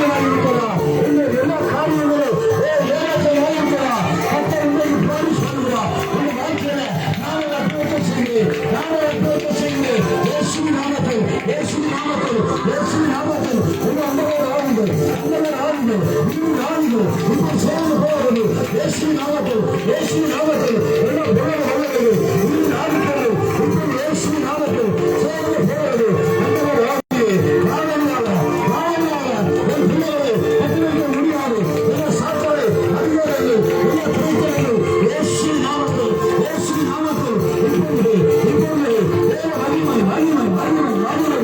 ஆசீர்வாதிக்கலாம். இந்த எல்லா காரியங்களும் ஏமாற்றமாயிருக்கலாம். கர்த்தர் உங்களை பரிசுத்தப்படுத்துகிறார். இந்த வாழ்க்கையில நாங்கள் அற்புதத்தை செய்கிறேன். நாங்கள் அற்புதத்தை செய்கிறேன். இயேசுவின் நாமத்தில், இயேசுவின் நாமத்தில், இயேசுவின் நாமத்தில் உங்கள் அந்தவர் ஆளுங்கள், அந்தவர் ஆளுங்கள், நீங்கள் ஆளுங்கள். இப்போ சேர்ந்து போகிறது. இயேசுவின் நாமத்தில், இயேசுவின் நாமத்தில் எல்லாம் உலகம் வல்லது. நீங்கள் ஆளுங்கள். இப்போ இயேசுவின் நாமத்தில் சேர்ந்து போகிறது. அந்தவர் ஆளுங்கள். காரணமாக என் பிள்ளைகளை கட்டிவைக்க முடியாது. எல்லா சாத்தாரை அதிகாரங்கள், எல்லா பிரச்சனைகள் இயேசுவின் நாமத்தில், இயேசுவின் நாமத்தில் இப்பொழுது தேவ மகிமை மகிமை மகிமை மகிமை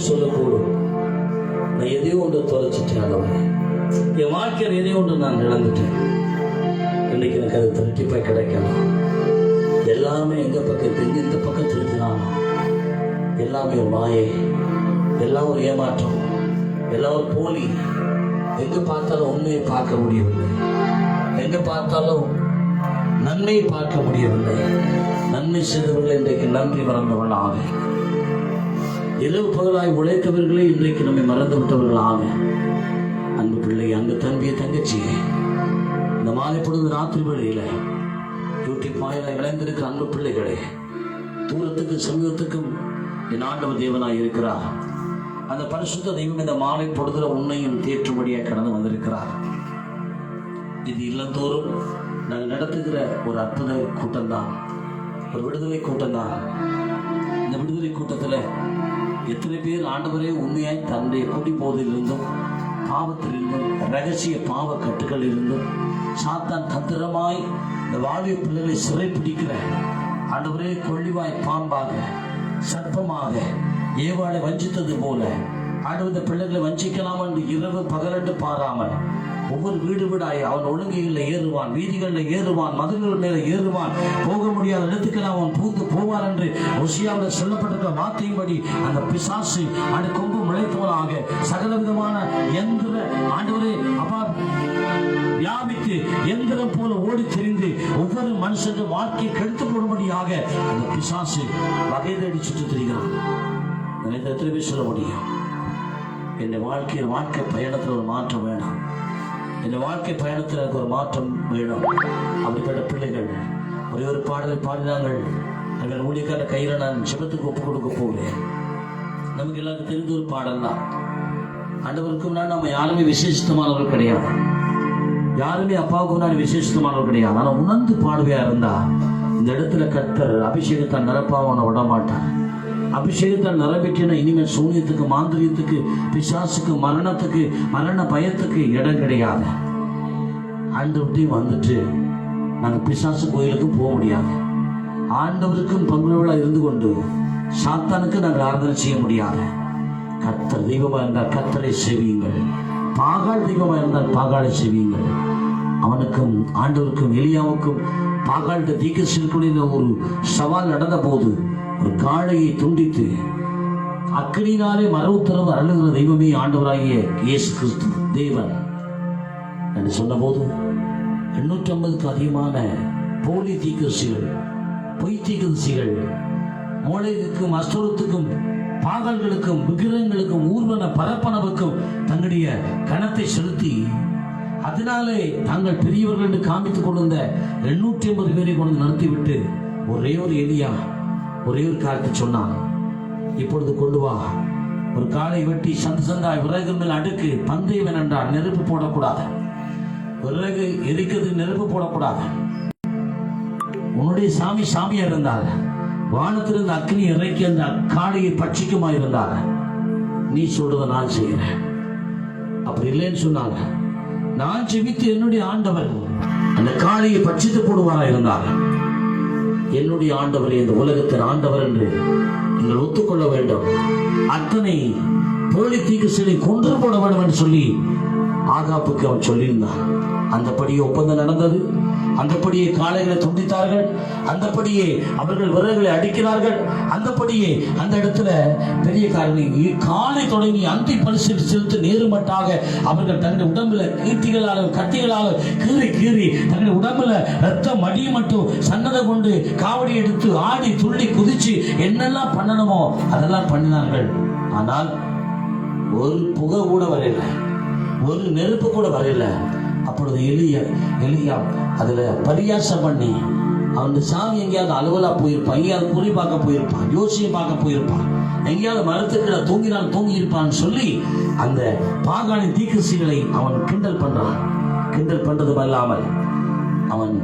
சொல்லக்கூடும். நான் எதையோ ஒன்று தொலைச்சிட்டேன். என் வாழ்க்கையில் எதையோ ஒன்று நான் இழந்துட்டேன். இன்னைக்கு எனக்கு அது திருப்பி கிடைக்கலாம். எல்லாமே எங்க பக்கம் இந்த பக்கம் திருத்தினாலும் எல்லாமே மாயை, எல்லாம் ஒரு ஏமாற்றம், எல்லாம் ஒரு போலி. எங்க பார்த்தாலும் உண்மையை பார்க்க முடியவில்லை. எங்க பார்த்தாலும் நன்மையை பார்க்க முடியவில்லை. நன்மை செய்தவர்கள் இன்றைக்கு நன்றி மறந்தவர்கள் ஆக, இரவு பகலாய் உழைத்தவர்களே இன்றைக்கு நம்மை மறந்து விட்டவர்கள் ஆக. அன்பு பிள்ளை, அன்பு தம்பியை, தங்கச்சியே, இந்த மாலை பொழுது ராத்திரி வேளையில யூடியூப் வாயிலாய் விளைந்திருக்கிற அன்பு பிள்ளைகளே, தூரத்துக்கும் சமீபத்துக்கும் என் ஆண்டவர் தேவனாய் இருக்கிறார். அந்த பரிசுத்த தெய்வம் இந்த மாலை பொழுதுல உன்னையும் தேற்றும்படியாக கடந்து வந்திருக்கிறார். இது இல்லந்தோறும் நாங்கள் நடத்துகிற ஒரு அற்புத கூட்டம் தான், ஒரு விடுதலை கூட்டம் தான். இந்த விடுதலை கூட்டத்தில் எத்தனை பேர் ஆண்டவரே உண்மையாய் தன்னுடைய குடி போதிலிருந்தும் பாவத்திலிருந்தும் ரகசிய பாவ கட்டுகள் இருந்தும் சாத்தான் தந்திரமாய் இந்த வாலிப பிள்ளைகளை சிறைப்பிடிக்கிற ஆண்டவரே கொள்ளிவாய் பாம்பாக சர்ப்பமாக ஏவாளை வஞ்சித்தது போல ஆண்டவர் இந்த பிள்ளைகளை வஞ்சிக்கலாம் என்று இரவு பகலென்று பாராமல் ஒவ்வொரு வீடு வீடாய் அவன் ஒழுங்கைகளில் ஏறுவான், வீதிகளில் ஏறுவான், மதுகள் மேல ஏறுவான், போக முடியாத இடத்துக்கெல்லாம் அவன் பூந்து போவான் என்று ருசியாவில் சொல்லப்பட்டிருக்கிற வார்த்தையின்படி அந்த பிசாசு அந்த கொம்பு முளைத்தவனாக சகல விதமான எந்திர ஆண்டவரே அப்பா வியாபித்து எந்திரம் போல ஓடி தெரிந்து ஒவ்வொரு மனுஷன் வாழ்க்கையை கெடுத்து போடும்படியாக அந்த பிசாசு வகை தேடி சுற்றி திரிகிறான். எனக்கு எத்தனை பேர் சொல்ல முடியும்? என் வாழ்க்கை பயணத்தில் ஒரு மாற்றம் வேணும். என் வாழ்க்கை பயணத்தில் எனக்கு ஒரு மாற்றம் வேணும். அப்படிப்பட்ட பிள்ளைகள் ஒரே ஒரு பாடலை பாடினாங்கள். எங்கள் ஊழியக்கார கையில் நான் சிவத்துக்கு ஒப்புக் கொடுக்க போகிறேன். நமக்கு எல்லாருக்கும் தெரிந்த ஒரு பாடல் தான். ஆண்டவருக்கு முன்னாடி நம்ம யாருமே விசேஷமானவர்கள் கிடையாது. யாருமே அப்பாவுக்கு முன்னாடி விசேஷமானவர்கள் கிடையாது. ஆனால் உணர்ந்து பாடுவையா இருந்தா இந்த இடத்துல கர்த்தர் அபிஷேகத்தால் நிரப்பாவனை விட மாட்டார். அபிஷேகத்தால் நிரம்பிட்டின இனிமேல் சூனியத்துக்கு, மாந்திரியத்துக்கு, பிசாசுக்கு, மரணத்துக்கு, மரண பயத்துக்கு இடம் கிடையாது. ஆண்டவர்கிட்டையும் வந்துட்டு நாங்கள் பிசாசு கோயிலுக்கு போக முடியாது. ஆண்டவருக்கும் பங்குள்ளவர்களாக இருந்து கொண்டு சாத்தானுக்கு நாங்கள் ஆராதனை செய்ய முடியாது. கர்த்தர் தெய்வமாக இருந்தால் கர்த்தரை செவியுங்கள், பாகால் தெய்வமாக இருந்தால் பாகாலை செவியுங்கள். அவனுக்கும் ஆண்டவருக்கும் எலியாவுக்கும் பாகால் தீர்க்கதரிசிகளுக்குள்ள ஒரு சவால் நடந்த போது ஒரு காளையை துண்டித்து அக்கினியினாலே மர உத்தரவு அருளுகிற தெய்வமே ஆண்டவராகிய இயேசு கிறிஸ்து தேவன் என்று சொன்ன போது 850க்கு அதிகமான போலி தீர்க்கதரிசிகள், பொய் தீர்க்கதரிசிகள் மூளைக்கும் அஸ்தோரத்துக்கும் பாகல்களுக்கும் விக்கிரகங்களுக்கும் ஊர்வன பரப்பனவுக்கும் தன்னுடைய கணத்தை செலுத்தி அதனாலே தாங்கள் பெரியவர்கள் என்று காண்பித்துக் கொண்டிருந்த 850 பேரை கொண்டு நடத்திவிட்டு ஒரே ஒரு எலியா ஒரே ஒரு காரியத்தை சொன்னான். இப்பொழுது கொண்டு வா, ஒரு காலை வெட்டி சந்து சந்தாய் விறகு மேல் அடுக்கு. பந்தயம் என்றால் நெருப்பு போடக்கூடாது, விறகு எரிக்கிறதுக்கு நெருப்பு போடக்கூடாது. உன்னுடைய சாமி சாமியா இருந்தாங்க, வானத்திலிருந்து அக்னி இறக்கி அந்த காளையை பட்சிக்குமா இருந்தாங்க. நீ சொல்றதை நான் செய்கிறேன். அப்படி இல்லைன்னு சொன்னாங்க. நான் ஜெபித்து என்னுடைய ஆண்டவர் அந்த காளையை பட்சித்து போடுவாரா இருந்தாங்க. என்னுடைய ஆண்டவர் இந்த உலகத்தின் ஆண்டவர் என்று நீங்கள் ஒத்துக்கொள்ள வேண்டும். அத்தனை போலி தீர்க்கதரிசிகளை கொன்று போட வேண்டும் என்று சொல்லி ஆகாப்புக்கு அவன் சொல்லியிருந்தான். அந்தபடியே ஒப்பந்தம் நடந்தது. அந்தபடியே காளைகளை துண்டித்தார்கள். அந்தபடியே அவர்கள் விறகுகளை அடிக்கிறார்கள். அந்தபடியே அந்த இடத்துல பெரிய காலை தொடங்கி அந்தி பரிசு செலுத்த நேருமட்டாக அவர்கள் தங்களுடைய உடம்புல கீர்த்திகளாலும் கத்திகளாலும் கீறி தங்களுடைய உடம்புல ரத்தம் மடிய மட்டும் சன்னதை கொண்டு காவடி எடுத்து ஆடி துள்ளி குதிச்சு என்னெல்லாம் பண்ணணுமோ அதெல்லாம் பண்ணினார்கள். ஆனால் ஒரு புகை கூட வரையில, ஒரு நெருப்பு கூட வரையில. அப்பொழுது எலியா அதுல பரியாசம் பண்ணி அவன் சாமி எங்கேயாவது அலுவலா போயிருப்பான், எங்கேயாவது குறி பார்க்க போயிருப்பான், யோசியை பார்க்க போயிருப்பான், எங்கேயாவது மரத்துக்களை தூங்கினால் தூங்கி இருப்பான்னு சொல்லி அந்த பாகாலின் தீர்க்கதரிசிகளை அவன் கிண்டல் பண்றான். கிண்டல் பண்றதும் அல்லாமல் அவன்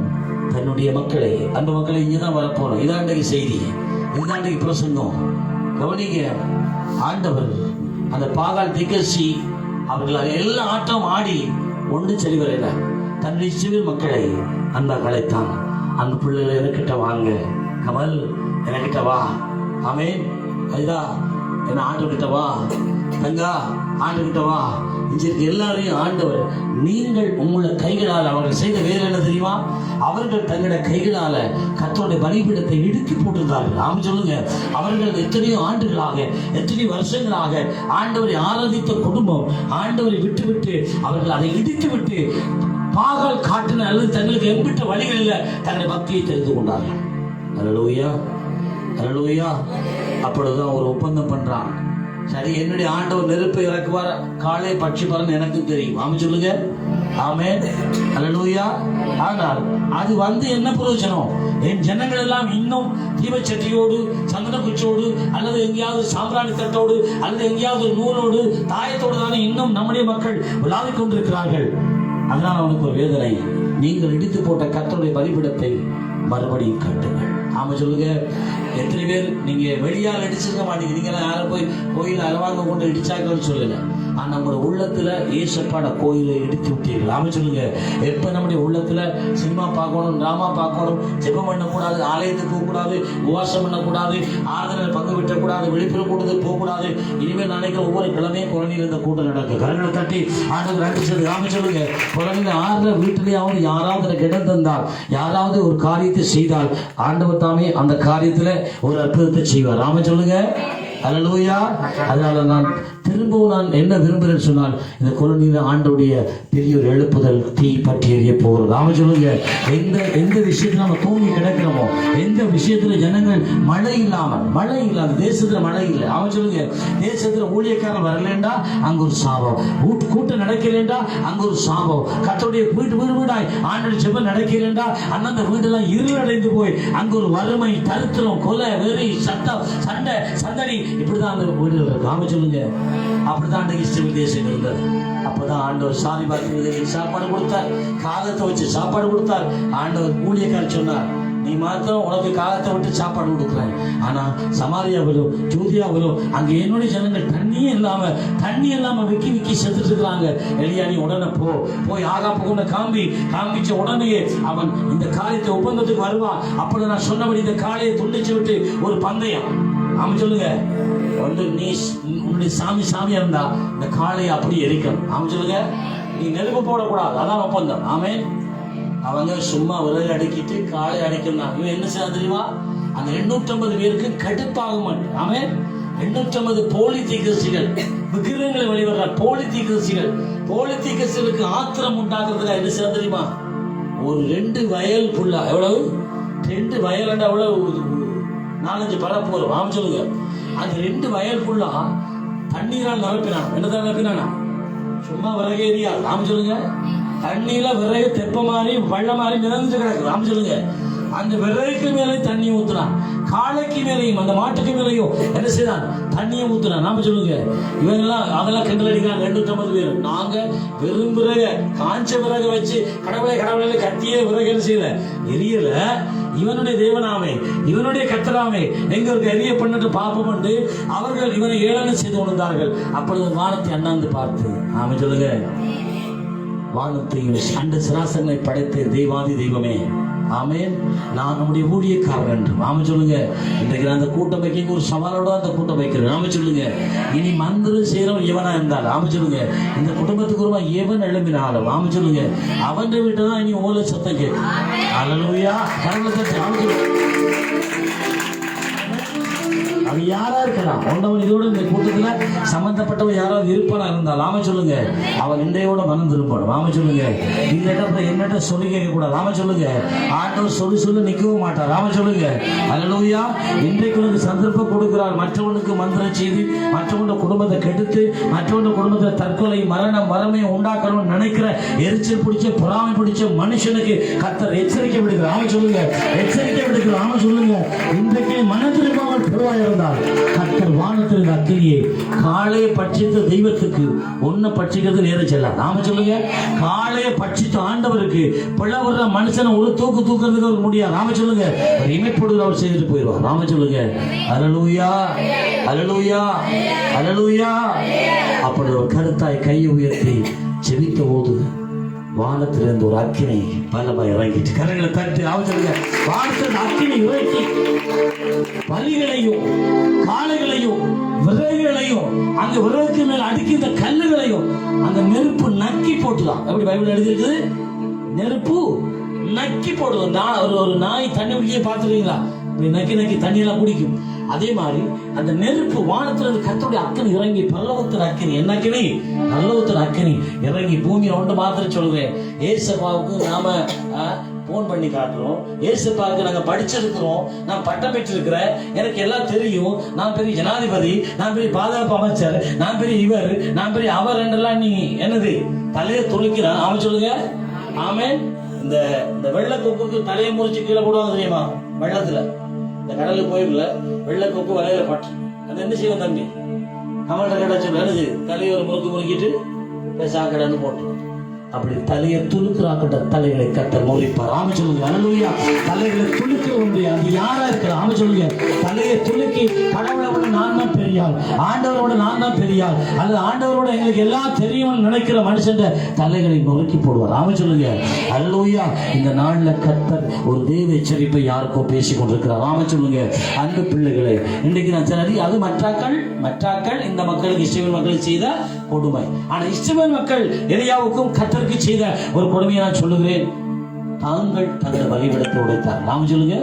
தன்னுடைய மக்களை, அந்த மக்களை இங்கதான் வரப்போறோம், இதாண்டைக்கு செய்தி, இதாண்டைக்கு பிரசங்கம் கவனிங்க. ஆண்டவர் அந்த பாகால் தீர்க்கதரிசி அவர்கள் எல்லா ஆட்டம் ஆடி ஒன்று சரி வரையில தன்னுடைய சிவில் மக்களை அந்த அழைத்தான். அந்த பிள்ளைகளை எனக்கிட்ட வாங்க, கமல் எனக்கிட்ட வா, ஆமேன், ஐதா என்ன ஆண்டுகிட்ட வா, தங்கா ஆண்டுகிட்ட வா. இன்றைக்கு எல்லாரையும் ஆண்டவர் நீங்கள் உங்களை கைகளால் அவர்கள் செய்த வேலை என்ன தெரியுமா? அவர்கள் தங்களுடைய கைகளால கர்த்தருடைய பலிபீடத்தை இடுக்கி போட்டிருந்தார்கள். ஆமா சொல்லுங்க. அவர்கள் எத்தனையோ ஆண்டுகளாக, எத்தனையோ வருஷங்களாக ஆண்டவரை ஆராதித்த குடும்பம் ஆண்டவரை விட்டு அவர்கள் அதை இடித்து விட்டு பாகால் காட்டின அல்லது தங்களுக்கு எம்பிட்ட வழிகளில் தங்களுடைய பக்தியை தெரிந்து கொண்டார்கள். அல்லேலூயா, அல்லேலூயா. அப்பொழுதுதான் ஒரு ஒப்பந்தம் பண்றான். சரி, என்னுடைய ஆண்டவர் நெருப்பை இறக்குவார், காலை பட்சி பறன்னு எனக்கு தெரியும். ஆமா சொல்லுங்க, ஆமென், அல்லேலூயா. ஆனால் அது வந்து என்ன பிரயோஜனம்? என் ஜனங்கள் எல்லாம் இன்னும் தீபச்சட்டியோடு சந்தன குச்சோடு அல்லது எங்கேயாவது சாம்பிராணி தட்டோடு அல்லது எங்கேயாவது நூலோடு தாயத்தோடு தானே இன்னும் நம்முடைய மக்கள் விளாவிக் கொண்டிருக்கிறார்கள். அதனால் அவனுக்கு ஒரு வேதனை. நீங்கள் இடித்து போட்ட கர்த்தருடைய பலிபீடத்தை மறுபடியும் கட்டுங்கள். ஆமா சொல்லுங்க. எத்தனை பேர் நீங்க வெளியால் அடிச்சிருக்க மாட்டீங்க. நீங்க யாரும் போய் கோயில் அரவாங்க கொண்டு இடிச்சாங்கன்னு சொல்லல. நம்முடைய உள்ளத்துல ஏசப்பாட கோயிலை எடுத்து விட்டீர்கள். ஆமா சொல்லுங்க. எப்ப நம்முடைய உள்ளத்துல சினிமா பார்க்கணும், டிராமா பார்க்கணும், ஜெபம் பண்ணக்கூடாது, ஆலயத்துக்கு போகக்கூடாது, உபவாசம் பண்ணக்கூடாது, ஆராதனை பங்கு விட்டக்கூடாது, வெளிப்புற கூட்டத்துக்கு போகக்கூடாது. இனிமேல் நினைக்கிற ஒவ்வொரு கிழமையும் குழந்தையில் இந்த கூட்டம் நடக்கும். கரங்களை தட்டி ஆண்டவர் நடிச்சது. ஆமா சொல்லுங்க. குழந்தைங்க ஆறுல வீட்டிலேயாவது யாராவது இடம் தந்தால், யாராவது ஒரு காரியத்தை செய்தால் ஆண்டவர் தாமே அந்த காரியத்துல ஒரு அற்புதத்தை செய்வார். ஆமா சொல்லுங்க. அல்லேலூயா. அதனால நான் திரும்பவும் என்ன விரும்புகிறேன்னு சொன்னால், இந்த கொலனியில் ஆண்டவுடைய பெரிய ஒரு எழுப்புதல் தீ பற்றி எரிய போகிறது. ஆமா சொல்லுங்க. எந்த விஷயத்துல நம்ம தூங்கி கிடக்கிறோமோ, எந்த விஷயத்துல ஜனங்கள் மழை இல்லாத தேசத்துல மழை இல்லை. ஆமா சொல்லுங்க. தேசத்துல ஊழியக்காரன் வரலேண்டா அங்க ஒரு சாபம், கூட்டம் நடக்கலேண்டா அங்க ஒரு சாபம், கர்த்தருடைய வீடாய் ஆண்டவர் ஜெபம் நடக்கலேண்டா அந்தந்த வீடெல்லாம் இருளடைந்து போய் அங்க ஒரு வறுமை, தரித்திரம், கொலை, வெறி, சட்டம், சண்டை, சந்தடி, இப்படிதான் அந்த வீடுகள் இருக்கு. ஆமா சொல்லுங்க. அப்படிதான் இஸ்ரவேல் தேசம் இருந்தது. அப்பதான் ஆண்டவர் சாரி பார்த்து சாப்பாடு கொடுத்தார், காகத்தை வச்சு சாப்பாடு கொடுத்தார். ஆண்டவர் ஊழியக்காரர் சொன்னார், நீ மாத்திரம் உனக்கு காகத்தை விட்டு சாப்பாடு கொடுக்குறேன், ஆனா சமாரியாவிலும் ஜூதியாவிலும் அங்க என்னுடைய ஜனங்கள் தண்ணி இல்லாம விக்கி செத்துட்டு இருக்கிறாங்க. எலியா நீ உடனே போய் ஆகாப்புக்கு காமிச்ச உடனே அவன் இந்த காரியத்தை ஒப்பந்தத்துக்கு வருவான். அப்படி நான் சொன்னபடி இந்த காளையை துண்டிச்சு விட்டு ஒரு பந்தயம். ஆமா சொல்லுங்க. வந்து நீ உன்னுடைய சாமியா இருந்தா இந்த காளையை அப்படி எரிக்கணும். ஆமா சொல்லுங்க. நீ நெருப்பு போடக்கூடாது, அதான் ஒப்பந்தம். ஆமே. அவங்க சும்மா விறகு அடக்கிட்டு காளை அடைக்கணும். இவன் என்ன செய்ய தெரியுமா? அந்த 850 பேருக்கு கடுப்பாக மாட்டேன். ஆமே. 850 போலி தீர்க்கதரிசிகள், விக்கிரகங்களை வெளிவர போலி தீர்க்கதரிசிகளுக்கு ஆத்திரம் உண்டாக்குறதுல என்ன செய்ய தெரியுமா? ஒரு 2 வயல் புல்லா, எவ்வளவு 2 வயல் எவ்வளவு 4-5 பரப்பு வரும். ஆமா சொல்லுங்க. அந்த 2 வயல் புல்லா தண்ணீரால் நிரப்பினான். என்னதான் நிரப்பினானா? சும்மா விறகேரியா. ஆமா சொல்லுங்க. தண்ணியில விறகு தெப்ப மாதிரி வள்ள மாதிரி மிதந்து கிடக்கு. ஆமா சொல்லுங்க. அந்த விறகுக்கு மேலே தண்ணி ஊத்துறான், காளைக்கு மேலேயும் அந்த மாட்டுக்கு மேலேயும் என்ன செய்யறான்? தண்ணியை ஊத்துறான். நாம சொல்லுங்க. இவங்கெல்லாம் அதெல்லாம் கிண்டல் அடிக்கிறாங்க. 250 பேர். நாங்க வெறும் விறகு, காஞ்ச விறகு வச்சு கடவுளை கத்தியே விறகு என்ன செய்யல, எரியல. இவனுடைய தேவனாமே, இவனுடைய கர்த்தராமே எங்க ஒரு எரிய பண்ணிட்டு பாப்பம் என்று அவர்கள் இவனை ஏளனம் செய்து கொண்டார்கள். அப்பொழுது வானத்தை அண்ணாந்து பார்த்து, ஆமா சொல்லுங்க, வானத்தையும் அண்ட சராசரங்களை படைத்த தெய்வாதி தெய்வமே, ஆமென், நான் நம்முடைய ஊழியக்காரன் என்று. ஆமா சொல்லுங்க. இன்றைக்கு அந்த கூட்டம் வைக்க ஒரு சவாலோட அந்த கூட்டம் வைக்கிறேன். ஆமா சொல்லுங்க. இனி மந்திரம் செய்யறவன் எவனா இருந்தாலும், ஆமா சொல்லுங்க, இந்த குடும்பத்துக்கு ஒரு எவன் எழுப்பினாலும், ஆமா சொல்லுங்க, அவன் வீட்டை தான் இனி ஓலை சத்தம் கேட்கும். அல்லேலூயா. அது யாரா இருக்கலாம், ஒன்றவன் இதோட இந்த கூட்டத்துல சம்பந்தப்பட்டவன் யாராவது இருப்பானா இருந்தால், ஆமா சொல்லுங்க, அவன் இன்றையோட மனம் திரும்பணும். ஆமா சொல்லுங்க. இந்த இடத்துல என்னட்ட சொல்லி கேட்க கூடாது. ஆமா சொல்லுங்க. ஆண்டவர் சொல்லி நிற்கவும் மாட்டார். ஆமா சொல்லுங்க. அல்லேலூயா. இன்றைக்கு உனக்கு சந்தர்ப்பம் கொடுக்கிறார். மற்றவனுக்கு மந்திரம் செய்து மற்றவனுடைய குடும்பத்தை கெடுத்து மற்றவனுடைய குடும்பத்தை தற்கொலை, மரணம், வறுமையை உண்டாக்கணும்னு நினைக்கிற எரிச்சல் பிடிச்ச பொறாமை பிடிச்ச மனுஷனுக்கு கர்த்தர் எச்சரிக்கை விடுகிறார். ஆமா சொல்லுங்க. எச்சரிக்கை விடுகிறார். ஆமா சொல்லுங்க. இன்றைக்கு மன திரும்பாமல் பெருவாயிருந்தார் கர்த்தர் வானத்தில் அக்கினியை காளையை பட்சித்த தெய்வத்துக்கு ஒன்ன பட்சிக்கிறது நேரம் செல்லாது. ஆமா சொல்லுங்க. காளையை பட்சித்த ஆண்டவருக்கு பிளவுற மனுஷனை ஒரு தூக்குறதுக்கு அவர் முடியாது. ஆமா சொல்லுங்க. இமைப்படுகிற அவர் செய்துட்டு போயிடுவார். ஆமா சொல்லுங்க. அல்லேலூயா, அல்லேலூயா, அல்லேலூயா. அப்படி ஒரு கருத்தாய் கையை உயர்த்தி ஜெபித்த போது வானத்திலிருந்து ஒரு அக்கினி பலமா இறங்கிட்டு, கரங்களை தட்டு. ஆமா சொல்லுங்க. வானத்தில் அக்கினி இறங்கி பலிகளையும் காளைகளையும் விறகுகளையும் அந்த விறகுக்கு மேல் அடுக்கின்ற கல்லுகளையும் அந்த நெருப்பு நக்கி போட்டுதான். எப்படி பைபிள் எழுதிருக்குது? நெருப்பு நக்கி போடுவோம். ஒரு நாய் தண்ணி குடிக்க பார்த்துருக்கீங்களா? நக்கி தண்ணியெல்லாம் குடிக்கும். அதே மாதிரி அந்த நெருப்பு வானத்துல கர்த்தருடைய அக்கினி இறங்கி பரலோகத்தின் அக்கினி, என்ன அக்கினி? பரலோகத்தின் அக்கினி இறங்கி பூமியில ஒன்று மாத்திரம் சொல்றேன். ஏசப்பாவுக்கு நாம போன் பண்ணி காட்டுறோம். ஏசப்பாவுக்கு நாங்க படிச்சிருக்கிறோம், நான் பட்டம் பெற்றிருக்கிறேன், எனக்கு எல்லாம் தெரியும், நான் பெரிய ஜனாதிபதி, நான் பெரிய பாதுகாப்பு அமைச்சர், நான் பெரிய இவர், நான் பெரிய அவர் என்றெல்லாம் நீ என்னது தலையை துளைக்கிறான். ஆமா சொல்லுங்க. ஆமே. இந்த வெள்ளை கொக்குக்கு தலையை முறிச்சு கீழே போடுவாங்க தெரியுமா? வெள்ளத்துல இந்த கடலுக்கு போயிருல வெள்ளை கொக்கு வலையில பட்டு அது என்ன செய்யும் தம்பி? நம்மள்ட்ட கடை சொல்லுது, தலையை ஒரு முறுக்கிட்டு சாக்கடைன்னு போட்டு அப்படி தலையை துளுக்குறாக்கிட்ட தலைகளை கர்த்தர் முறிப்பார். ஆமா சொல்லுங்க. அல்லேலூயா. தலைகளை துளுக்க முடியாது. அது யாரா இருக்கிற? ஆமா சொல்லுங்க. தலையை துளுக்கி கடவுளை நான் தான் பெரியாள், ஆண்டவரோட நான் தான் பெரியாள், அல்லது ஆண்டவரோட எங்களுக்கு எல்லாம் தெரியும்னு நினைக்கிற மனுஷன் தலைகளை நொறுக்கி போடுவார். ஆமென் சொல்லுங்க. அல்லேலூயா. இந்த நாள்ல கர்த்தர் ஒரு தேவ எச்சரிப்பை யாருக்கோ பேசிக் கொண்டிருக்கிறார். ஆமென் சொல்லுங்க. அன்பு பிள்ளைகளே, இன்றைக்கு நான் சரி, அது மற்றாக்கள் இந்த மக்களுக்கு இஸ்ரவேல் மக்களுக்கு செய்த கொடுமை. ஆனா இஸ்ரவேல் மக்கள் எலியாவுக்கும் கர்த்தருக்கு செய்த ஒரு கொடுமையை நான் சொல்லுகிறேன். தாங்கள் தங்கள் பலிபீடத்தை உடைத்தார். நாம சொல்லுங்க.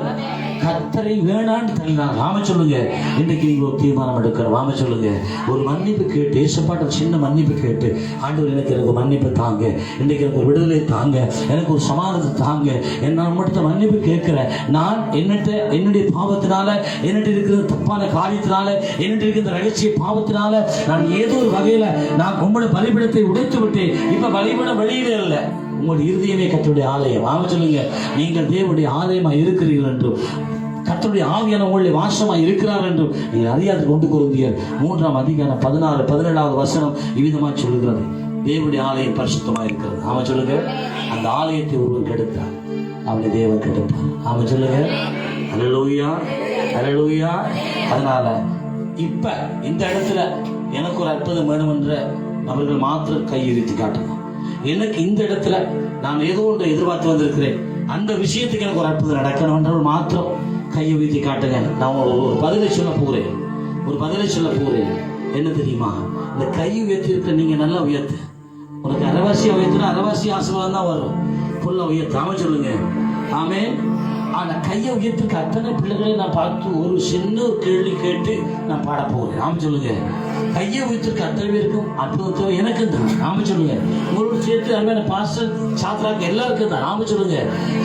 கர்த்தரை வேணான்னு தள்ளினார். நாம சொல்லுங்க. இன்றைக்கு நீங்க ஒரு தீர்மானம் எடுக்கிறோம். நாம சொல்லுங்க. ஒரு மன்னிப்பு கேட்டு, ஏசப்பாட்ட சின்ன மன்னிப்பு கேட்டு, ஆண்டவர் எனக்கு மன்னிப்பு தாங்க, இன்றைக்கு எனக்கு ஒரு விடுதலை தாங்க, எனக்கு ஒரு சமாதானத்தை தாங்க, நான் மட்டும் மன்னிப்பு கேட்கிறேன். நான் என்னுடைய பாவத்தினால, என்னிட்ட இருக்கிற தப்பான காரியத்தினால, என்னிட்ட இருக்கிற ரகசிய பாவத்தினால நான் ஏதோ ஒரு வகையில நான் உங்களுடைய பலிபீடத்தை உடைத்து விட்டேன். இப்ப பலிபீடம் வெளியிலே இல்லை, உங்களுடைய இருதயமே கர்த்தருடைய ஆலயம். ஆமென் சொல்லுங்க. நீங்கள் தேவனுடைய ஆலயமா இருக்கிறீர்கள் என்றும், கர்த்தருடைய ஆவியான உங்களுடைய வாசமா இருக்கிறார் என்றும் நீங்கள் அறியாது. 1 கொரிந்தியர் 3ஆம் அதிகாரம் 16, 17வது வசனம் இவ்விதமாக சொல்லுகிறது. தேவனுடைய ஆலயம் பரிசுத்தமா இருக்கிறது. ஆமென் சொல்லுங்க. அந்த ஆலயத்தை ஒருவன் கெடுத்தார், அவனை தேவன் கெடுப்பார். ஆமென் சொல்லுங்க. அல்லேலூயா, அல்லேலூயா. அதனால இப்ப இந்த இடத்துல எனக்கு ஒரு அற்புதம் வேணும் என்ற நபர்கள் மாத்திரம் கையெழுத்தி காட்டணும். எனக்கு இந்த இடத்துல நான் ஏதோ ஒன்று எதிர்பார்த்து வந்திருக்கிறேன், அந்த விஷயத்துக்கு எனக்கு ஒரு அற்புதம் நடக்கணும் என்றவர்கள் மாத்திரம் கையை உயர்த்தி காட்டுங்க. நான் ஒரு பதிலை சொல்ல போகிறேன். என்ன தெரியுமா? இந்த கையை உயர்த்தி இருக்க நீங்க நல்லா உயர்த்து. உனக்கு அரைவாசியா உயர்த்தினா அரைவாசி ஆசீர்வாதம் தான் வரும். ஃபுல்லா உயர்த்தாம சொல்லுங்க. ஆமே. ஆனா கையை உயர்த்துக்கு அத்தனை பிள்ளைகளை நான் பார்த்து ஒரு சின்ன கேள்வி கேட்டு நான் பாட போகிறேன். ஆமா சொல்லுங்க. கையை உயர்த்துக்கு அத்தனை பேருக்கும் அற்புதம் எனக்கு தான். ஆமா சொல்லுங்க. உங்களோட சேர்த்து அருமையான பாஸ்டர் சாத்ராக்கு எல்லாருக்கும் தான். ஆமா சொல்லுங்க.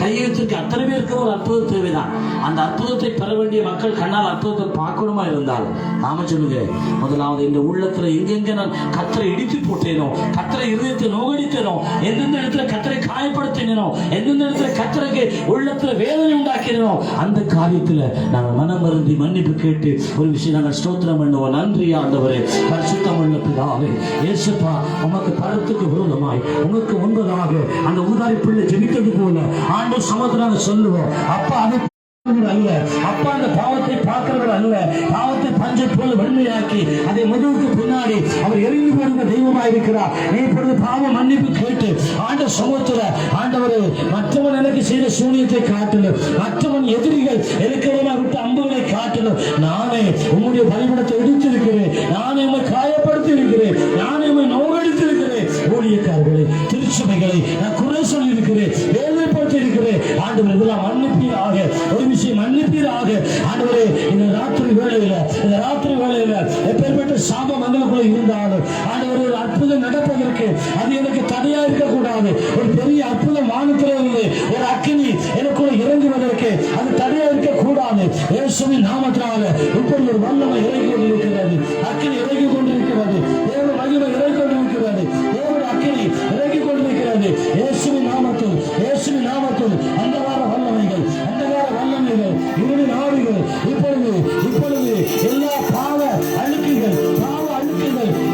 கையை உயர்த்துக்கு அத்தனை பேருக்கும் ஒரு அற்புதம் தேவைதான். அந்த அற்புதத்தை பெற வேண்டிய மக்கள் கண்ணால் அற்புதத்தை பார்க்கணுமா இருந்தால் ஆமா சொல்லுங்க. முதலாவது இந்த உள்ளத்துல எங்கெங்க நான் கர்த்தரை இடித்து போட்டேனோ, கர்த்தரை இருதயத்தை நோகடித்தேனோ, எந்தெந்த இடத்துல கர்த்தரை காயப்படுத்தினோ, எந்தெந்த இடத்துல கர்த்தருக்கு உள்ளத்துல வேதனை உண்டாக்கிறோம், அந்த காரியத்துல நாங்கள் மனம் வருந்தி மன்னிப்பு கேட்டு ஒரு விஷயம் நாங்கள் ஸ்தோத்திரம் பண்ணுவோம். நன்றி ஆண்டவரே, பரிசுத்தம் உள்ள பிதாவே, இயேசுப்பா, உமக்கு பரத்துக்கு விரோதமாய் உமக்கு முன்பதாக அந்த ஊதாரி பிள்ளை ஜெபித்தது போல ஆண்டவர் சமத்துல சொல்லுவோம். அப்பா அது அல்ல, அப்பா அந்த பாவத்தை பார்க்கிறவர் அல்ல, பாவத்தை பஞ்சை போல வெண்மையாக்கி அதை முதுகுக்கு பின்னாடி அவர் எரிந்து போடுங்க தெய்வமாய் இருக்கிறார். நீ இப்பொழுது பாவ மன்னிப்பு கேட்டு ஆண்ட சமூகத்துல ஆண்டவரே, மற்றவன் எனக்கு செய்த சூனியத்தை காட்டிலும், மற்றவன் எதிரிகள் இருக்கிறவனா விட்டு அம்புகளை காட்டிலும் நானே உம்முடைய பலிபீடத்தை இடித்திருக்கிறேன், நானே உம்மை காயப்படுத்தி இருக்கிறேன், நானே உம்மை நோகடித்திருக்கிறேன். ஊழியக்காரர்களை, திருச்சபைகளை நான் குறை சொல்லி இருக்கிறேன், வேதனைப்படுத்தி இருக்கிறேன். ஆண்டவர் இதெல்லாம் மன்னிப்பீராக, ஒரு விஷயம் மன்னிப்பீராக. ஆண்டவரே, இந்த ராத்திரி வேளையில எப்பேற்பட்ட சாபம் எங்களுக்குள்ள இருந்தாலும் ஆண்டவரே, ஒரு அற்புதம் நடப்பதற்கு அது எனக்கு தடையா இருக்கக்கூடாது. ஒரு பெரிய அற்புதம் வானத்திலிருந்து ஒரு அக்கினி எனக்குள்ள இறங்குவதற்கு அது தடையா இருக்கக்கூடாது. இயேசுவின் நாமத்தினால இப்படி ஒரு வல்லமை இறங்கி கொண்டிருக்கிறது, அக்கினி இறங்கி கொண்டிருக்கிறது, தேவ மகிமை இறங்கி கொண்டிருக்கிறது, தேவனுடைய அக்கினி இறங்கி கொண்டிருக்கிறது. இயேசுவின் நாமத்தில் அந்தகார வல்லமைகள் இருளின் ஆவிகள் இப்பொழுது எல்லா பாவ அழுக்குகள்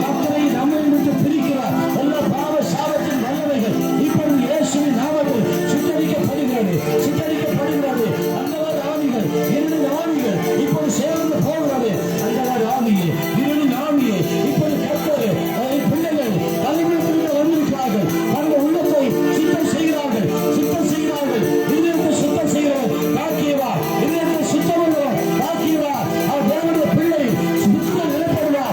கர்த்தரை நம்மை விட்டு பிரிக்கிறார். எல்லா பாவ சாபத்தின் வல்லமைகள் இப்பொழுது இயேசுவின் நாமத்தில் சுத்தரிக்கப்படுகிறது. அந்தகார ஆவிகள், இருளின் ஆவிகள் இப்பொழுது சேர்ந்து போகிறது. அந்தகார ஆவியை, இருளின் ஆவியை இப்பொழுது கர்த்தர் பிள்ளைகள் பலிபீடத்தில் வந்திருக்கிறார்கள். அந்த உள்ளத்தை சுத்தம் செய்கிறார்கள். இதயத்தை சுத்தம் செய்கிறவர் பாக்கியவா, இதயத்தை சுத்தம் உள்ளவர் பாக்கியவா. அவர் தேவனுடைய பிள்ளை சுத்தம் நிலைப்படுவார்.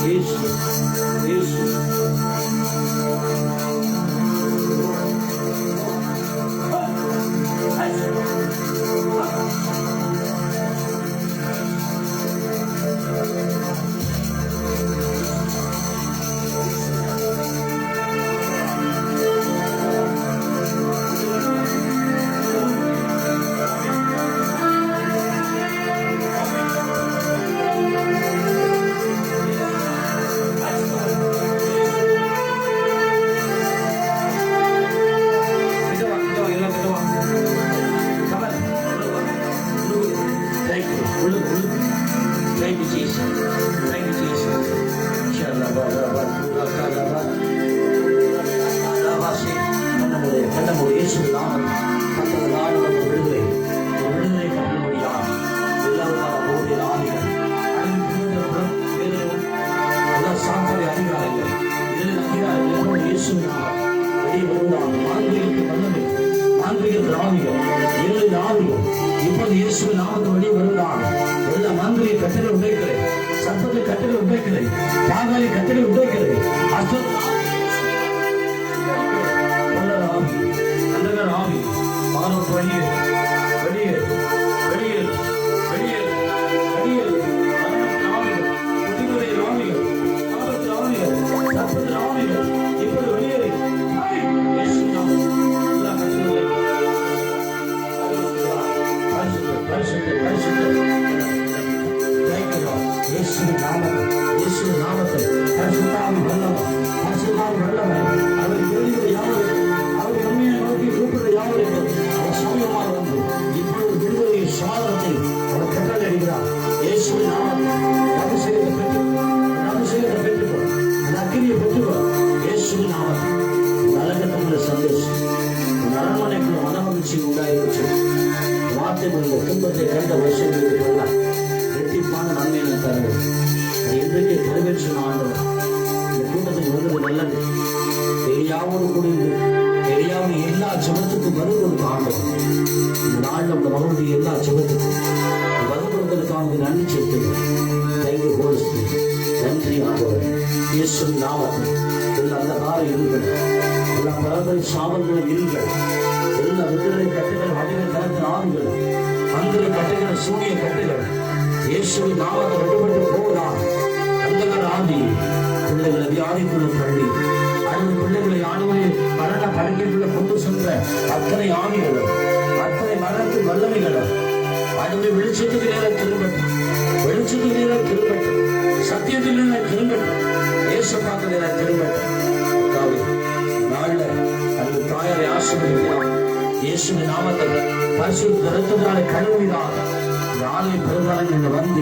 Isso. கண்ணமுடைய இயேசு நாமத்தில் விடுதலை விடுதலை கட்டமுடியார் எல்லாருமான போதிய ஆவிகள் எல்லா சாப்பாடு அதிகாரங்கள் அதிகாரங்கள் இயேசு வெளியே வருவதால் மாந்திரிகத்து வல்லமை மாந்திரிகத்து ஆவிகள் 7 ஆவிகள் இப்போது இயேசு நாமத்தை வெளியே வருவதால் எல்லா மாந்திரிக கட்டளை உடைக்கிறேன், சத்தத்தை கட்டளை உடைக்கிறேன், பாகாலி கட்டளை உடைக்கிறேன், ஆவி மாணவர் வெளியே வெளியே வெளியே வெளியே வெளியே ஆவிகள் புதிமுறை ஆவிகள் ஆபத்து ஆவிகள் சத்தத்தின் ஆவிகள் இப்போது வெளியேறி நாமத்தை பரிசுத்தாவி வல்லமை பரிசுத்தாவி வல்லமை அவர் வெளியே யாரும் கூப்பிடுற யாவருக்கும் அவர் சமயமாக வந்து இப்பொழுது விடுதலை சாதனத்தை அவர் கட்டளை அடிக்கிறார். இயேசுவின் நாமத்தில் அபிஷேகத்தை பெற்றுக்கொள், அந்த அக்கினியை பெற்றுக்கொள். இயேசுவின் நாமத்தில் நலகத்தமுள்ள சந்தோஷம் அரண்மனைக்குள்ள மனமகிழ்ச்சி உண்டாயிருச்சு. வார்த்தை உள்ள துன்பத்தை கண்ட வருஷங்களுக்கு கொள்ளலாம் வெற்றிப்பான நன்மையை தருவது அது இன்றைக்கு நிறைவேற்ற ஆண்டவர் இந்த கூட்டத்துக்கு வந்தது நல்லது. எளியாவோடு கூடியது எளியாவது எல்லா ஜெபத்துக்கும் பதில் கொடுக்க ஆண்டவர் இந்த நாளில் உள்ள மகனுடைய எல்லா ஜெபத்துக்கும் பதில் கொடுப்பதற்காக நன்றி செலுத்துகிறேன். Thank you Holy Spirit. நன்றி ஆண்டவர். இயேசுவின் நாமத்தில் எல்லா அந்தகார இருள்கள் எல்லா பரம்பரை சாபங்களும் இருள்கள் எல்லா விடுதலை கட்டுகள் அடிகள் கலந்த ஆவிகள் அந்த கட்டுகள் சூரிய கட்டுகள் இயேசுவின் நாமத்தை விடுபட்டு போவதால் அந்த ஆவி பிள்ளைகளை வியாதிக்குள்ள தள்ளி அழுது பிள்ளைகளை ஆணுவை மரண படுக்கைக்குள்ள கொண்டு சென்ற அத்தனை ஆவிகளும் அத்தனை மரணத்து வல்லமைகளும் அழுது வெளிச்சத்துக்கு நேரம் திரும்பட்டும், வெளிச்சத்துக்கு நேரம் திரும்பட்டும், சத்தியத்தில் நேரம் திரும்பட்டும், ஏசப்பாக்க நேரம் திரும்பட்டும். நாள்ல அந்த தாயாரை ஆசீர்வதிக்கிறார். இயேசுவின் நாமத்தில் பரிசுத்த இரத்தத்தாலே கழுவினார். நாளை பிறந்தாலும் வந்து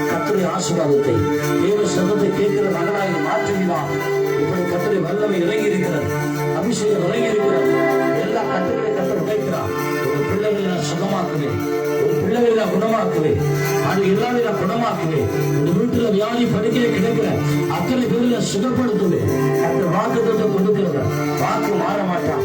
கர்த்தருடைய ஆசீர்வாதத்தை தேவ சத்தத்தை கேட்கிற மகனாய் மாற்றுகிறார். இப்படி கர்த்தருடைய வல்லமை இறங்கி இருக்கிறது, அபிஷேகம் இறங்கி இருக்கிறது. எல்லா கட்டுகளை கர்த்தர் உடைக்கிறார். ஒரு பிள்ளைகளை நான் சுகமாக்குவேன், ஒரு பிள்ளைகளை நான் குணமாக்குவேன், அது எல்லாமே நான் குணமாக்குவேன். இந்த வீட்டுல வியாதி படுக்கையை கிடைக்கிற அத்தனை பேரை சுகப்படுத்துவேன். கர்த்தர் வாக்குத்தத்தை கொடுக்கிறத வாக்கு மாற மாட்டான்.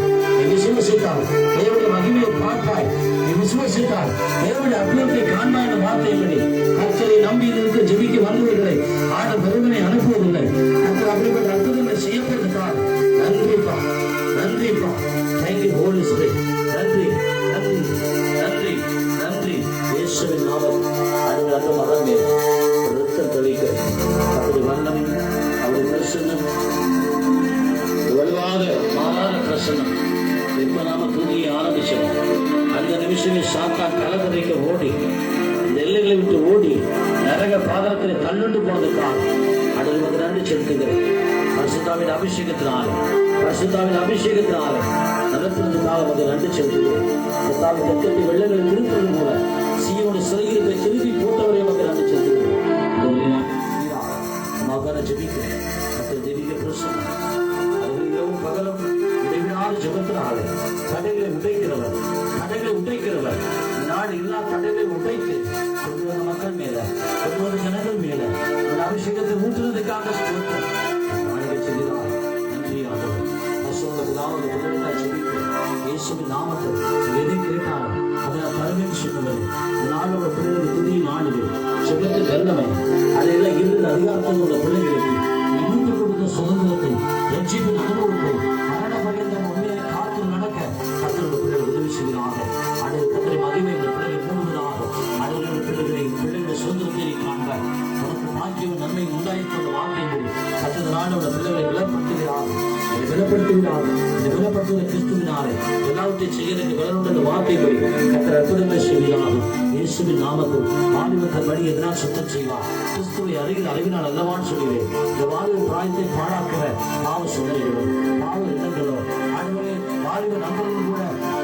விசுவசித்தால் தேவனுடைய மகிமையை பார்ப்பாய், நீ விசுவசித்தால் தேவனுடைய அற்புதத்தை காண்பாய் என்ற வார்த்தையின்படி கர்த்தரை நம்பி இருக்க ஜெபிக்க வந்தவர்களை ஆட பெருமனை அனுப்புவதில்லை. கர்த்தர் அப்படிப்பட்ட அற்புதங்களை செய்யப்படுகிறார். நன்றிப்பா, நன்றிப்பா. Thank you Holy Spirit. நன்றி நன்றி நன்றி நன்றி. இயேசுவின் நாமம் அது அந்த மகன் மேல் ரத்தம் தெளிக்க அவருடைய வல்லமை அவருடைய பிரசன்னம் வலுவாக மாறாத பிரசன்னம் இப்ப நாம துதியை ஆரம்பிச்சோம். அந்த நிமிஷமே சாத்தான் கலவரைக்க ஓடி இந்த எல்லைகளை விட்டு ஓடி நரக பாதத்தில் தள்ளுண்டு போனதுக்காக அடுத்து நன்றி செலுத்துகிறேன். பரிசுத்தாவின் அபிஷேகத்தினால பரிசுத்தாவின் அபிஷேகத்தினால நடத்துவதற்காக வந்து நன்றி செலுத்துகிறேன். வெள்ளங்களை திருப்பது போல சீயோட சிறையிருப்பை திருப்பி போட்டவரை வந்து நன்றி செலுத்துகிறேன். மகனை ஜெபிக்கிறேன். தெய்வீக பிரசன்னம் இரவும் பகலும் இடைவிடாத ஜெபத்தினாலே தடைகளை உடைக்கிறவர், தடைகளை உடைக்கிறவர். நாடு எல்லா தடைகளை உடைத்து கொண்டு வந்த மக்கள் மேல, கொண்டு வந்த ஜனங்கள் மேல அந்த அபிஷேகத்தை ஊற்றுவதற்காக நாளைக்கு செய்கிறார். நன்றி ஆண்டவர். பசுவதற்காக உடனடியாக ஜெபிக்கிறேன். இயேசுவின் நாமத்தில் எதை கேட்டாலும் அதை நான் தருவேன் சொன்னவர். நாளோட பிள்ளைகளை துதி நாடுது ஜெபத்தில் வல்லமை அதையெல்லாம் இருந்த அதிகாரத்தில் உள்ள பிள்ளைகளுக்கு மீட்டு கொடுத்த சுதந்திரத்தை ரட்சிப்பின் அனுபவத்தை மரண பரியந்தம் உண்மையை காத்து நடக்க கர்த்தருடைய பிள்ளைகள் உதவி செய்கிறார்கள். அடுத்த கர்த்தரை மகிமை இந்த பிள்ளைகள் மூடுவதாக அடுத்த பிள்ளைகளுடைய சுதந்திரத்தை காண்க உனக்கு பாக்கியம் நன்மை உண்டாயிற்று வார்த்தை கர்த்தர் நாடோட பிள்ளைகளை விலப்படுத்துகிறார்கள். விலப்படுத்துகிறார்கள். இந்த விலப்படுத்துவதை கிறிஸ்துவினாலே எல்லாவற்றையும் செய்யறதுக்கு விலனுடைய வார்த்தைகளை கர்த்தர் அற்புதங்கள் செய்கிறார்கள். இயேசுவின் நாமத்தில் வாலிபத்தன் வழி எதனால் சுத்தம் செய்வார். கிறிஸ்துவை அருகில் அறிவினால் அல்லவான்னு சொல்லுவேன். இந்த வாலிப பிராயத்தை பாழாக்கிற பாவ சூழ்நிலைகளோ பாவ எண்ணங்களோ ஆண்டவரே வாலிப நண்பர்கள் கூட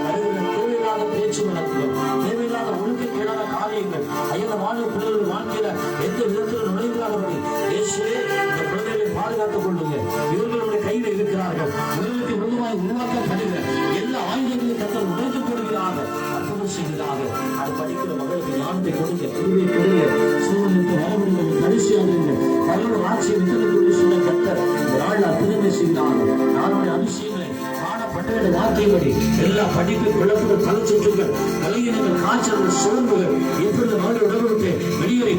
அறிவில் தேவையில்லாத பேச்சு வழக்குகள் தேவையில்லாத ஒழுக்கக்கேடான காரியங்கள் ஐயா வாலிப பிள்ளைகள் வாழ்க்கையில எந்த விதத்தில் நுழைவில்லாதபடி இயேசுவே இந்த குழந்தைகளை பாதுகாத்துக் கொண்டு இருக்கிறார்கள். உலகத்தை முழுமையாக உருவாக்கப்படுகிற எல்லா ஆயுதங்களையும் கர்த்தர் உடைத்து போடுகிறார்கள், அற்புதம் செய்கிறார்கள். அது படிக்கிற மகளுக்கு ஞானத்தை கொடுங்க, குருவை கொடுங்க, சூழலுக்கு வரவிடுங்க, கடைசியாக பல்லவர் ஆட்சியை விட்டு சொல்ல கர்த்தர் இந்த நாள் அற்புதமே செய்கிறார்கள். நாளுடைய அதிசயங்களை காணப்பட்ட வார்த்தைகளை எல்லா படிப்பு குழப்பங்கள் பல சுற்றுகள் கலையினங்கள் காய்ச்சல்கள் சோர்வுகள் எப்படி நாடு உடம்புக்கு வெளியே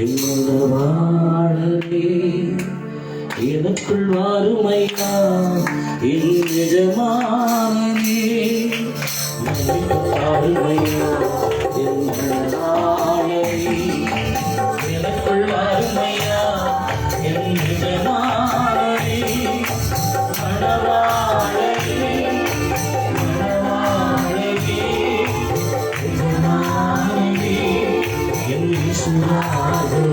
என்னோட வாழவே எனக்குள் வாருமையா என் எஜமானனே, வாருமையா என் நாளவே எனக்குள் வாருமையா என் எஜமானனே, மணவாளனே மணவாளனே எஜமானனே என் சுராதே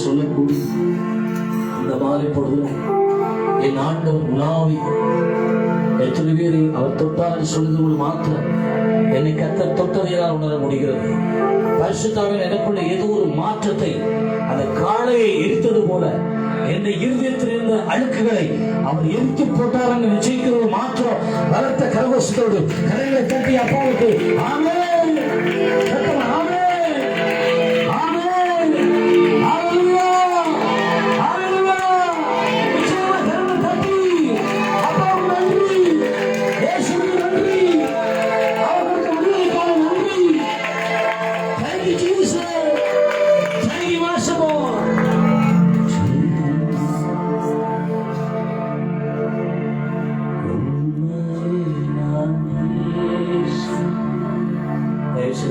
சொல்லக்கூடிய இந்த மாலை பொழுது என் ஆண்டவர் உலாவி எத்தனை பேரை அவர் தொட்டார் சொல்லுவது மாத்திரம் என்னை கர்த்தர் தொட்டதையால் உணர முடிகிறது. பரிசுத்தாவின் எனக்குள்ள ஏதோ ஒரு மாற்றத்தை, அந்த காளையை எரித்தது போல என்னை இருதயத்தில் இருந்த அழுக்குகளை அவர் எரித்து போட்டார் என்று நிச்சயிக்கிற ஒரு மாற்றம் பலத்த கரகோஷத்தோடு கரைகளை தட்டி அப்பாவுக்கு ஆமென் ஆமென்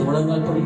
முழங்கால் படி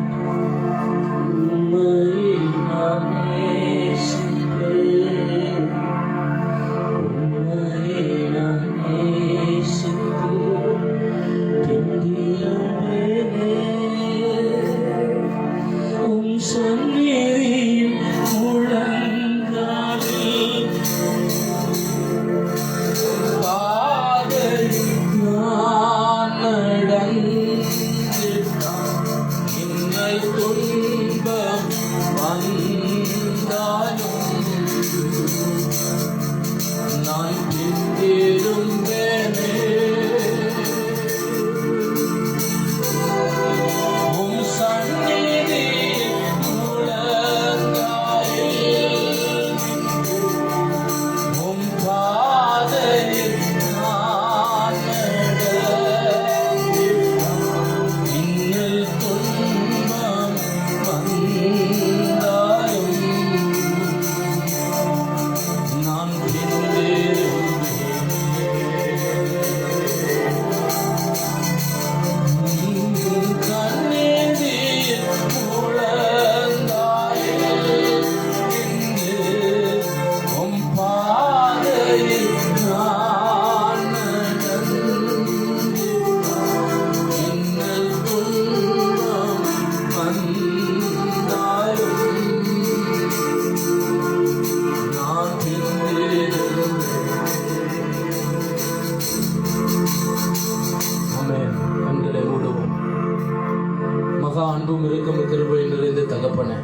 அன்பும் இரக்கமும் கிருபையும் நிறைந்த தகப்பனே,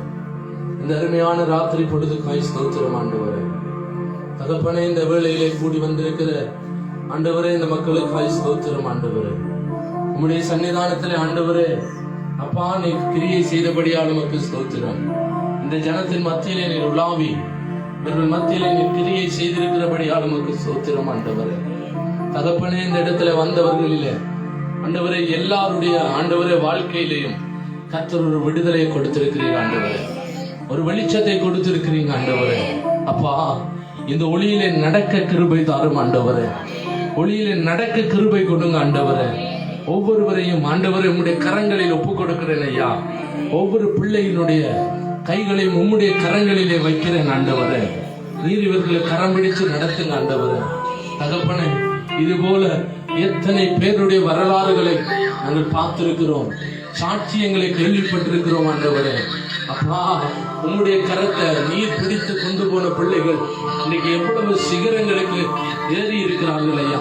இந்த அருமையான ராத்திரி பொழுதுக்காய் ஸ்தோத்திரம் ஆண்டவரே. தகப்பனே, இந்த வேளையிலே கூடி வந்திருக்கிற ஆண்டவரே, இந்த மக்களுக்காய் ஸ்தோத்திரம் ஆண்டவரே. உம்முடைய சன்னிதானத்திலே ஆண்டவரே அப்பா நீ கிரியை செய்தபடியால் உமக்கு ஸ்தோத்திரம். இந்த ஜனத்தின் மத்தியிலே நீர் உலாவி இவர்கள் மத்தியிலே நீர் கிரியை செய்திருக்கிறபடியால் உமக்கு ஸ்தோத்திரம் ஆண்டவரே. தகப்பனே, இந்த இடத்துல வந்தவர்களிலே ஆண்டவரே எல்லாருடைய ஆண்டவரே வாழ்க்கையிலையும் கர்த்தர் ஒரு விடுதலையை கொடுத்திருக்கிறீங்க ஆண்டவரே, ஒரு வெளிச்சத்தை கொடுத்திருக்கிறீங்க ஆண்டவரே. அப்பா, இந்த ஒளியிலே நடக்க கிருபை தாரும் ஆண்டவரே, ஒளியிலே நடக்க கிருபை கொடுங்க ஆண்டவரே. ஒவ்வொருவரையும் ஆண்டவரே உம்முடைய கரங்களில் ஒப்புக் கொடுக்கிறேன் ஐயா. ஒவ்வொரு பிள்ளையினுடைய கைகளையும் உம்முடைய கரங்களிலே வைக்கிறேன் ஆண்டவரே. நீர் இவர்களை கரம் பிடிச்சு நடத்துங்க ஆண்டவரே. தகப்பனே, இது போல எத்தனை பேருடைய வரலாறுகளை நாங்கள் பார்த்திருக்கிறோம். சாட்சியங்களை கேள்விப்பட்டிருக்கிறோம் ஆண்டவரே. அப்பா, உம்முடைய கரத்தை நீர் பிடித்து கொண்டு போன பிள்ளைகள் இன்னைக்கு எவ்வளவு சிகரங்களுக்கு ஏறி இருக்கிறார்கள் ஐயா.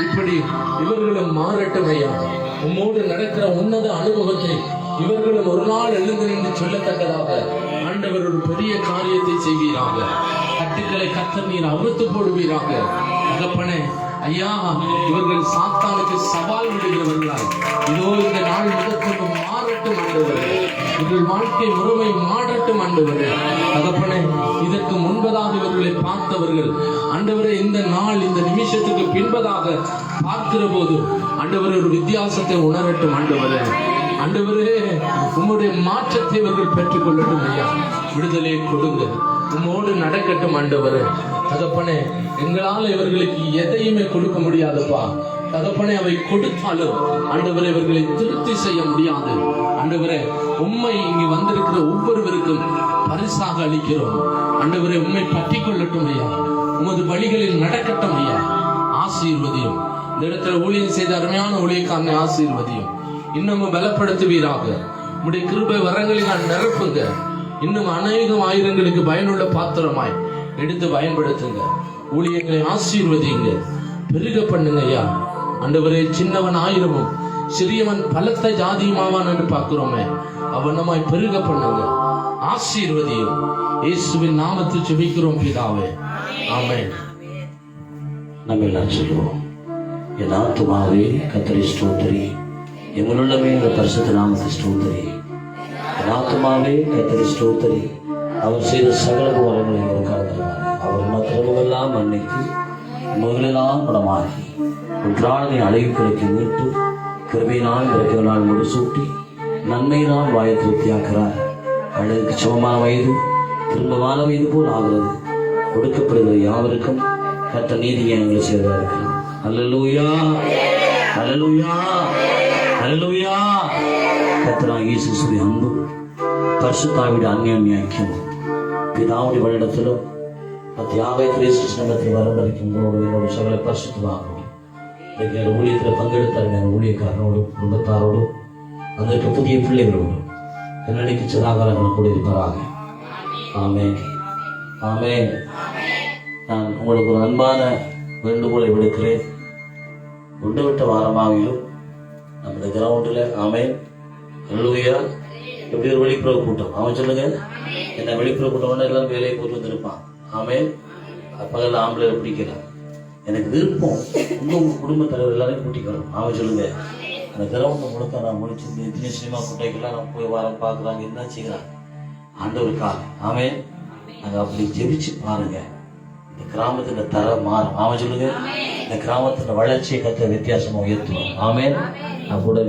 இப்படி இவர்களும் மாறட்டும் ஐயா. உம்மோடு நடக்கிற உன்னத அனுபவத்தை இவர்களும் ஒரு நாள் எழுந்து நின்று சொல்லத்தக்கதாக ஆண்டவர் ஒரு பெரிய காரியத்தை செய்வீராக. கட்டுக்களை கர்த்தர் நீர் அறுத்து போடுவீராக. தகப்பனே ஐயா, இவர்கள் சாத்தானுக்கு சவால் விடுகிறவர்களாய் இதோ இந்த நாள் முதற்கொண்டு மாறட்டும் ஆண்டவரே. இவர்கள் வாழ்க்கை முறைமை மாறட்டும் ஆண்டவரே. தகப்பனே, இதற்கு முன்பதாக இவர்களை பார்த்தவர்கள் ஆண்டவரே இந்த நாள் இந்த நிமிஷத்துக்கு பின்பதாக பார்க்கிற போது ஆண்டவரே ஒரு வித்தியாசத்தை உணரட்டும் ஆண்டவரே. ஆண்டவரே, உம்முடைய மாற்றத்தை இவர்கள் பெற்றுக் கொள்ளட்டும் ஐயா. விடுதலை கொடுங்க, உம்மோடு நடக்கட்டும் ஆண்டவரே. தகப்பனே, எங்களால் இவர்களுக்கு எதையுமே கொடுக்க முடியாதுப்பா. தகப்பனே, அவை கொடுத்தாலும் ஆண்டவரே இவர்களை திருப்தி செய்ய முடியாது. ஆண்டவரே, உம்மை இங்கு வந்திருக்கிற ஒவ்வொருவருக்கும் பரிசாக அளிக்கிறோம். ஆண்டவரே, உம்மை பற்றி கொள்ளட்டும் ஐயா. உமது வழிகளில் நடக்கட்டும் ஐயா. ஆசீர்வதியும். இந்த இடத்துல ஊழியம் செய்த அருமையான ஊழியக்காரனை ஆசீர்வதியும். இன்னமும் பலப்படுத்துவீராக. உம்முடைய கிருபை வரங்களில் நிரப்புங்க. இன்னும் அநேகம் ஆயிரங்களுக்கு பயனுள்ள பாத்திரமாய் எடுத்து பயன்படுத்துங்க. ஊழியங்களை ஆசீர்வதிங்க, பெருக பண்ணுங்க ஐயா. ஆண்டவரே, சின்னவன் ஆயிரமும் சிறியவன் பலத்த ஜாதியுமாவான் என்று பார்க்கிறோமே, அவனமாய் பெருக பண்ணுங்க, ஆசீர்வதியும். இயேசுவின் நாமத்தில் ஜெபிக்கிறோம் பிதாவே, ஆமென். நம்ம எல்லாம் சொல்லுவோம். என் ஆத்துமாவே கர்த்தரை ஸ்தோத்திரி, எங்களுள்ளமே இந்த பரிசுத்த நாமத்தை ஸ்தோத்திரி. என் ஆத்துமாவே கர்த்தரை ஸ்தோத்திரி, அவர் செய்த சகல வரங்களை எங்களுக்காக அவர் மற்றவர்களெல்லாம் மன்னித்து முதலெல்லாம் படமாகி உற்றாளனை அழகு கிடைக்க மீட்டு கிருபையினால் இறக்கிற நாள் முடிசூட்டி நன்மையினால் வாயை திருப்தியாக்குறார். அழகுக்கு சமமான வயது திரும்பமான வயது போல் ஆகிறது. கொடுக்கப்படுகிற யாவருக்கும் கர்த்த நீதியை எங்களை செய்வதாக இருக்கிறார். அல்லேலூயா, அல்லேலூயா, அல்லேலூயா. கர்த்தராகிய இயேசுவின் அன்பு, பரிசுத்தாவிட அந்யோன்ய ஐக்கியமும், பிதாவுடைய வழியிடத்திலும் தியாக கிறிஸ்துவிடத்தில் வரம்பரிக்கும் என்னோட சகல பரிசுத்தமாகும். ஊழியத்தில் பங்கெடுத்தார் ஊழியக்காரனோடும் குடும்பத்தாரோடும் அதற்கு புதிய பிள்ளைகளோடும் என்னடிக்கு சதாகாரங்கள் கூட இருப்பாராக. ஆமென், ஆமென். நான் உங்களுக்கு ஒரு அன்பான வேண்டுகோளை விடுக்கிறேன். ஒன்று விட்ட வாரமாகிலும் நம்முடைய கிரவுண்டில் ஆமென் அல்லேலூயா எப்படி ஒரு வெளிப்புற கூட்டம் அவன் சொல்லுங்க. என்ன வெளிப்புற கூட்டம் எல்லாரும் வேலையை போட்டு வந்திருப்பான். ஆமென். பகல் ஆம்பளை பிடிக்கிறான். எனக்கு விருப்பம் உங்க குடும்ப தலைவர் எல்லாரையும் கூட்டிக்கணும். அவன் சொல்லுங்க. அந்த கிரவுண்ட் முழுக்க நான் முடிச்சு இந்த எத்தனை சினிமா கூட்டைக்கெல்லாம் நான் போய் வர பார்க்குறாங்க, என்ன செய்யறாங்க ஆண்டவருக்காக. ஆமென். நாங்கள் அப்படி ஜெபிச்சு பாருங்க, இந்த கிராமத்தின் தரம் மாறும். அவன் சொல்லுங்க. இந்த கிராமத்தின் வளர்ச்சியை கற்ற வித்தியாசமா உயர்த்துவோம். ஆமென். நான் கூட